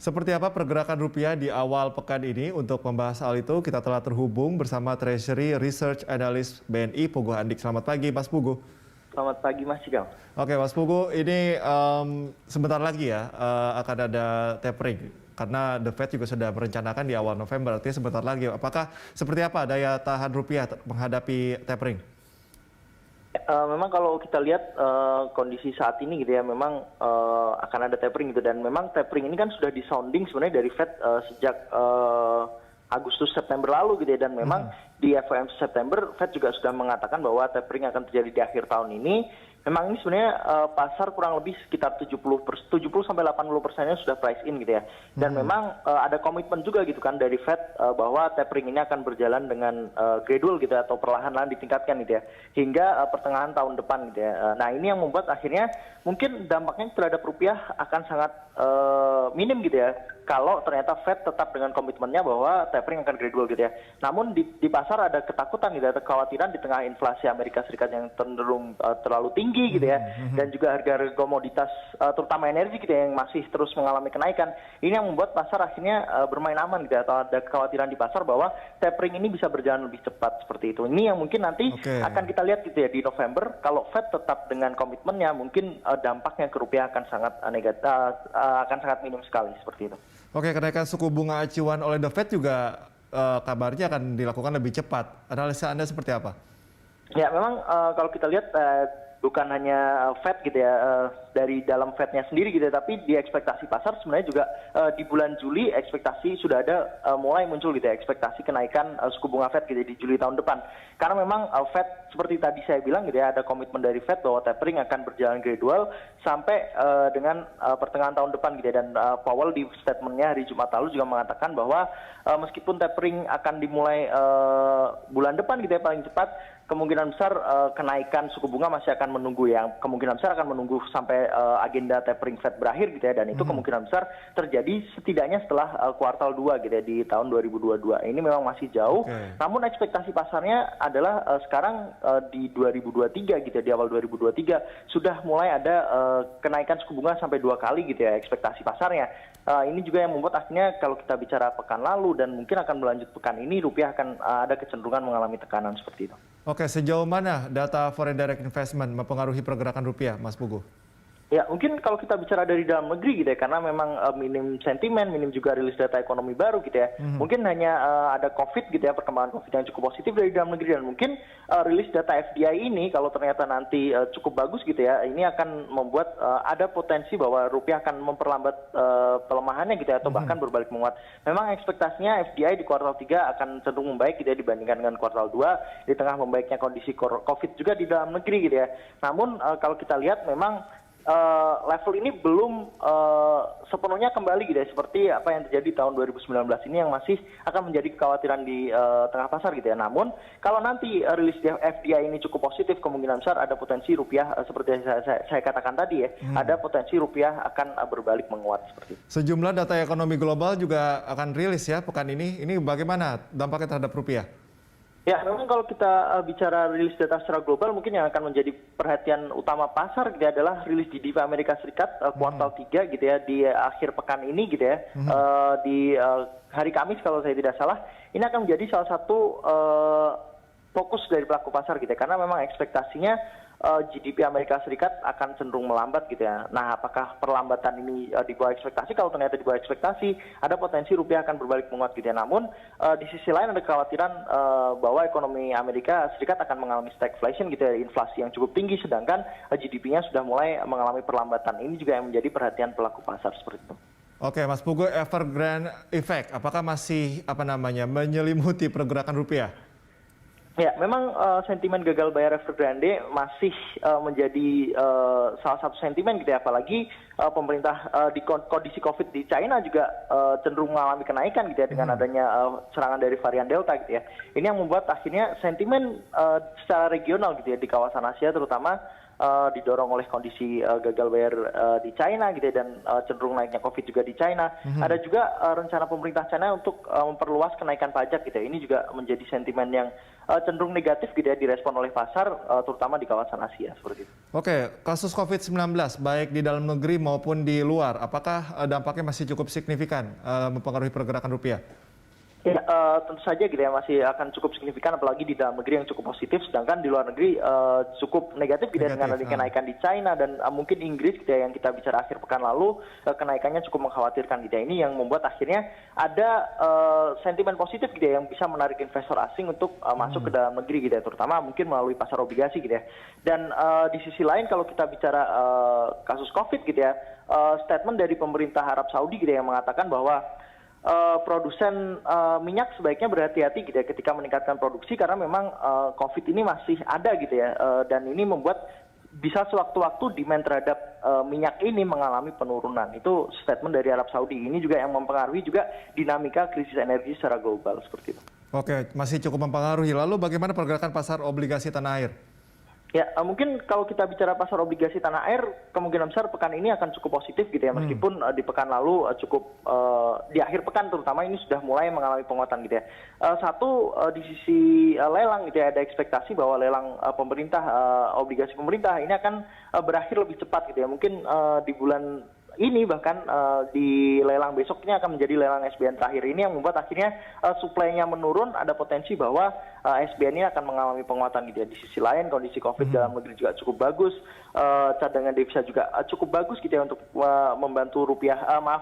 Seperti apa pergerakan rupiah di awal pekan ini? Untuk membahas hal itu, kita telah terhubung bersama Treasury Research Analyst BNI, Pugu Handik. Selamat pagi, Mas Pugu. Selamat pagi, Mas Cikal. Oke, Mas Pugu, ini sebentar lagi ya akan ada tapering. Karena The Fed juga sudah merencanakan di awal November, artinya sebentar lagi. Apakah seperti apa daya tahan rupiah menghadapi tapering? Memang kalau kita lihat kondisi saat ini gitu ya, memang akan ada tapering gitu, dan memang tapering ini kan sudah disounding sebenarnya dari Fed sejak Agustus September lalu gitu ya, dan memang di FOMC September Fed juga sudah mengatakan bahwa tapering akan terjadi di akhir tahun ini. Memang ini sebenarnya pasar kurang lebih sekitar 70 sampai 80%-nya sudah price in gitu ya. Dan memang ada komitmen juga gitu kan dari Fed bahwa tapering ini akan berjalan dengan gradual gitu ya, atau perlahan-lahan ditingkatkan gitu ya, hingga pertengahan tahun depan gitu ya. Nah, ini yang membuat akhirnya mungkin dampaknya terhadap rupiah akan sangat minim gitu ya, kalau ternyata Fed tetap dengan komitmennya bahwa tapering akan gradual gitu ya. Namun di pasar ada ketakutan gitu ya, kekhawatiran di tengah inflasi Amerika Serikat yang cenderung terlalu tinggi gitu ya, dan juga harga komoditas terutama energi gitu ya, yang masih terus mengalami kenaikan. Ini yang membuat pasar akhirnya bermain aman gitu ya, atau ada kekhawatiran di pasar bahwa tapering ini bisa berjalan lebih cepat seperti itu. Ini yang mungkin nanti akan kita lihat gitu ya di November, kalau Fed tetap dengan komitmennya, mungkin dampaknya ke rupiah akan sangat negatif, akan sangat minim sekali seperti itu. Oke, kenaikan suku bunga acuan oleh The Fed juga kabarnya akan dilakukan lebih cepat. Analisa Anda seperti apa? Ya, memang kalau kita lihat bukan hanya Fed gitu ya, dari dalam Fed-nya sendiri gitu ya, tapi di ekspektasi pasar sebenarnya juga di bulan Juli ekspektasi sudah ada mulai muncul gitu ya, ekspektasi kenaikan suku bunga Fed gitu ya, di Juli tahun depan. Karena memang Fed seperti tadi saya bilang gitu ya, ada komitmen dari Fed bahwa tapering akan berjalan gradual sampai dengan pertengahan tahun depan gitu ya. Dan Powell di statementnya hari Jumat lalu juga mengatakan bahwa meskipun tapering akan dimulai bulan depan gitu ya paling cepat, kemungkinan besar kenaikan suku bunga masih akan menunggu, yang kemungkinan besar akan menunggu sampai agenda tapering Fed berakhir gitu ya, dan itu kemungkinan besar terjadi setidaknya setelah kuartal 2 gitu ya, di tahun 2022. Ini memang masih jauh, namun ekspektasi pasarnya adalah sekarang di 2023 gitu ya, di awal 2023 sudah mulai ada kenaikan suku bunga sampai 2 kali gitu ya ekspektasi pasarnya. Ini juga yang membuat akhirnya kalau kita bicara pekan lalu dan mungkin akan berlanjut pekan ini, rupiah akan ada kecenderungan mengalami tekanan seperti itu. Oke, sejauh mana data foreign direct investment mempengaruhi pergerakan rupiah, Mas Pugu? Ya, mungkin kalau kita bicara dari dalam negeri gitu ya, karena memang minim sentimen, minim juga rilis data ekonomi baru gitu ya. Mungkin hanya ada COVID gitu ya, perkembangan COVID yang cukup positif dari dalam negeri, dan mungkin rilis data FDI ini kalau ternyata nanti cukup bagus gitu ya, ini akan membuat ada potensi bahwa rupiah akan memperlambat pelemahannya gitu ya, atau bahkan berbalik menguat. Memang ekspektasinya FDI di kuartal 3 akan cenderung membaik gitu ya dibandingkan dengan kuartal 2, di tengah membaiknya kondisi COVID juga di dalam negeri gitu ya. Namun kalau kita lihat memang level ini belum sepenuhnya kembali gitu ya, seperti apa yang terjadi di tahun 2019 ini, yang masih akan menjadi kekhawatiran di tengah pasar gitu ya. Namun kalau nanti rilis FDI ini cukup positif, kemungkinan besar ada potensi rupiah seperti yang saya katakan tadi ya, ada potensi rupiah akan berbalik menguat seperti itu. Sejumlah data ekonomi global juga akan rilis ya pekan ini. Ini bagaimana dampaknya terhadap rupiah? Ya, memang kalau kita bicara rilis data secara global, mungkin yang akan menjadi perhatian utama pasar gitu ya, adalah rilis GDP Amerika Serikat kuartal 3 gitu ya, di akhir pekan ini gitu ya, di hari Kamis kalau saya tidak salah. Ini akan menjadi salah satu fokus dari pelaku pasar gitu ya, karena memang ekspektasinya GDP Amerika Serikat akan cenderung melambat gitu ya. Nah, apakah perlambatan ini di bawah ekspektasi? Kalau ternyata di bawah ekspektasi, ada potensi rupiah akan berbalik menguat gitu ya. Namun di sisi lain ada kekhawatiran bahwa ekonomi Amerika Serikat akan mengalami stagflation gitu ya, inflasi yang cukup tinggi, sedangkan GDP-nya sudah mulai mengalami perlambatan. Ini juga yang menjadi perhatian pelaku pasar seperti itu. Oke, Mas Pugu, Evergrande Effect, apakah masih menyelimuti pergerakan rupiah? Ya, memang sentimen gagal bayar Evergrande masih menjadi salah satu sentimen gitu ya, apalagi pemerintah di kondisi COVID di China juga cenderung mengalami kenaikan gitu ya, dengan adanya serangan dari varian Delta gitu ya. Ini yang membuat akhirnya sentimen secara regional gitu ya di kawasan Asia terutama didorong oleh kondisi gagal bayar di China gitu ya, dan cenderung naiknya COVID juga di China. Ada juga rencana pemerintah China untuk memperluas kenaikan pajak gitu ya. Ini juga menjadi sentimen yang cenderung negatif gitu ya direspon oleh pasar, terutama di kawasan Asia seperti itu. Oke, kasus COVID-19 baik di dalam negeri maupun di luar, apakah dampaknya masih cukup signifikan mempengaruhi pergerakan rupiah? Ya, tentu saja gitu ya masih akan cukup signifikan, apalagi di dalam negeri yang cukup positif, sedangkan di luar negeri cukup negatif gitu ya, dengan adanya kenaikan di China dan mungkin Inggris gitu ya, yang kita bicara akhir pekan lalu, kenaikannya cukup mengkhawatirkan gitu ya. Ini yang membuat akhirnya ada sentimen positif gitu ya, yang bisa menarik investor asing untuk masuk ke dalam negeri gitu ya, terutama mungkin melalui pasar obligasi gitu ya. Dan di sisi lain kalau kita bicara kasus COVID gitu ya, statement dari pemerintah Arab Saudi gitu ya, yang mengatakan bahwa produsen minyak sebaiknya berhati-hati gitu ya ketika meningkatkan produksi, karena memang COVID ini masih ada gitu ya, dan ini membuat bisa sewaktu-waktu demand terhadap minyak ini mengalami penurunan. Itu statement dari Arab Saudi. Ini juga yang mempengaruhi juga dinamika krisis energi secara global seperti itu. Oke, masih cukup mempengaruhi. Lalu bagaimana pergerakan pasar obligasi tanah air? Ya, mungkin kalau kita bicara pasar obligasi tanah air, kemungkinan besar pekan ini akan cukup positif gitu ya, meskipun di pekan lalu cukup di akhir pekan terutama ini sudah mulai mengalami penguatan gitu ya. Satu, di sisi lelang gitu ya, ada ekspektasi bahwa lelang pemerintah, obligasi pemerintah ini akan berakhir lebih cepat gitu ya. Mungkin di bulan ini bahkan di lelang besoknya akan menjadi lelang SBN terakhir ini, yang membuat akhirnya suplainya menurun, ada potensi bahwa SBN ini akan mengalami penguatan gitu ya. Di sisi lain kondisi COVID dalam negeri juga cukup bagus, cadangan devisa juga cukup bagus gitu ya untuk membantu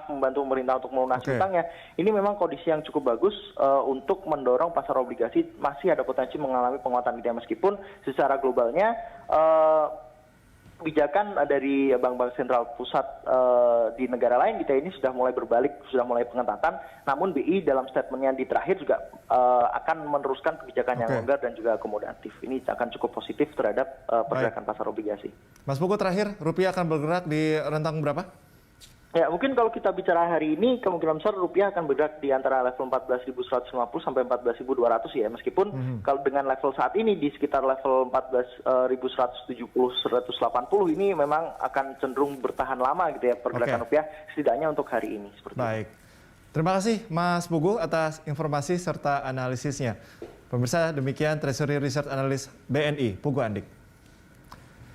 membantu pemerintah untuk melunasi utangnya. Ini memang kondisi yang cukup bagus untuk mendorong pasar obligasi masih ada potensi mengalami penguatan gitu ya, meskipun secara globalnya kebijakan dari bank-bank sentral pusat di negara lain kita ini sudah mulai berbalik, sudah mulai pengetatan. Namun BI dalam statementnya di terakhir juga akan meneruskan kebijakan yang longgar dan juga akomodatif. Ini akan cukup positif terhadap pergerakan pasar obligasi. Mas Pugu, terakhir, rupiah akan bergerak di rentang berapa? Ya, mungkin kalau kita bicara hari ini, kemungkinan besar rupiah akan bergerak di antara level 14.150 sampai 14.200 ya. Meskipun kalau dengan level saat ini di sekitar level 14.170-180 ini memang akan cenderung bertahan lama gitu ya pergerakan rupiah, setidaknya untuk hari ini. Baik. Terima kasih Mas Pugu atas informasi serta analisisnya. Pemirsa, demikian Treasury Research Analyst BNI, Pugu Andik.